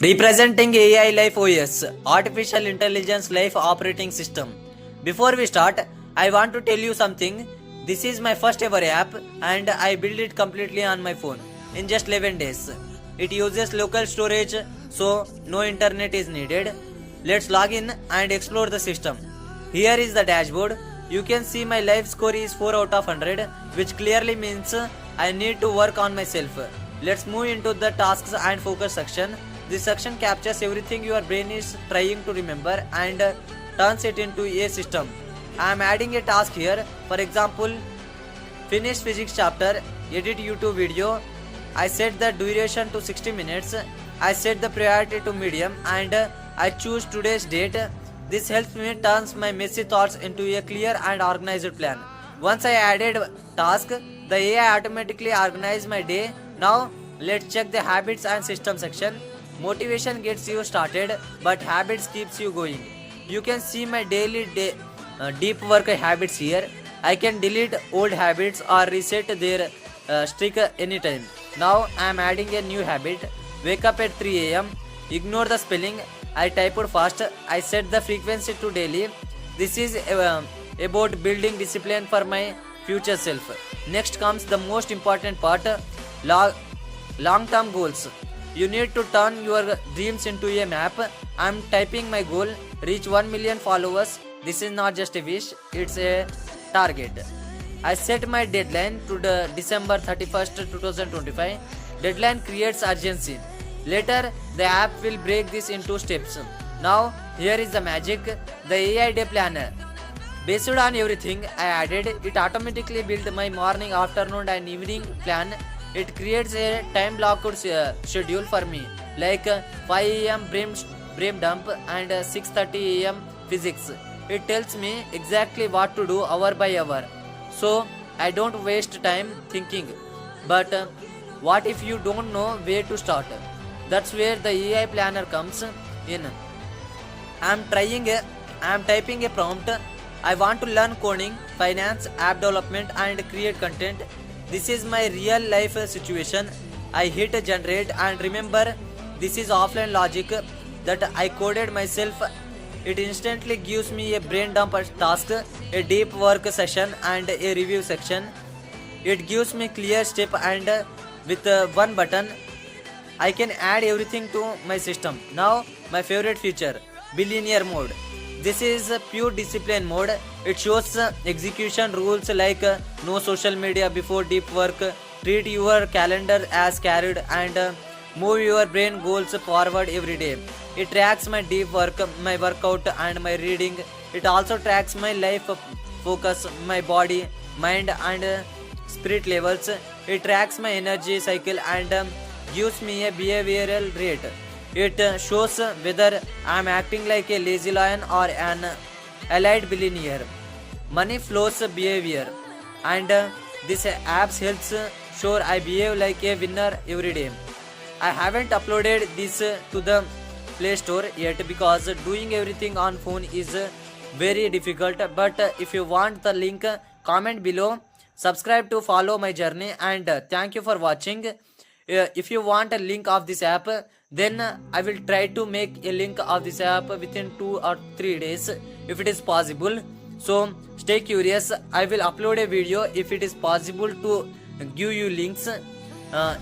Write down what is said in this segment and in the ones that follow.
Representing AI Life OS, Artificial Intelligence Life Operating System. Before we start, I want to tell you something. This is my first ever app and I built it completely on my phone in just 11 days. It uses local storage, so no internet is needed. Let's log in and explore the system. Here is the dashboard. You can see my life score is 4 out of 100, which clearly means I need to work on myself. Let's move into the tasks and focus section. This section captures everything your brain is trying to remember and turns it into a system. I am adding a task here. For example, finish physics chapter, edit YouTube video. I set the duration to 60 minutes. I set the priority to medium and I choose today's date. This helps me turn my messy thoughts into a clear and organized plan. Once I added task, the AI automatically organized my day. Now let's check the habits and system section. Motivation gets you started, but habits keeps you going. You can see my daily deep work habits here. I can delete old habits or reset their streak anytime. Now I am adding a new habit. Wake up at 3 a.m. Ignore the spelling. I typed fast. I set the frequency to daily. This is about building discipline for my future self. Next comes the most important part, long-term goals. You need to turn your dreams into a map. I'm typing my goal, reach 1 million followers. This is not just a wish, it's a target. I set my deadline to the December 31st, 2025. Deadline creates urgency. Later, the app will break this into steps. Now, here is the magic, the AI day planner. Based on everything I added, it automatically built my morning, afternoon and evening plan. It creates a time blocked schedule for me, like 5 a.m. brain dump and 6:30 a.m. physics. It tells me exactly what to do hour by hour, so I don't waste time thinking. But what if you don't know where to start? That's where the AI planner comes in. I'm typing a prompt. I want to learn coding, finance, app development and create content. This is my real life situation. I hit generate and remember this is offline logic that I coded myself. It instantly gives me a brain dump task, a deep work session and a review section. It gives me clear step and with one button I can add everything to my system. Now my favorite feature, billionaire mode. This is pure discipline mode. It shows execution rules like no social media before deep work, treat your calendar as carried and move your brain goals forward every day. It tracks my deep work, my workout and my reading. It also tracks my life focus, my body, mind and spirit levels. It tracks my energy cycle and gives me a behavioral rate. It shows whether I am acting like a lazy lion or an allied billionaire. Money flows behavior and this app helps sure I behave like a winner every day. I haven't uploaded this to the Play Store yet because doing everything on phone is very difficult, but if you want the link, comment below, subscribe to follow my journey and thank you for watching. If you want a link of this app, then I will try to make a link of this app within 2 or 3 days if it is possible. So stay curious. I will upload a video if it is possible to give you links.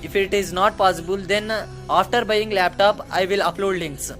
If it is not possible, then after buying laptop I will upload links.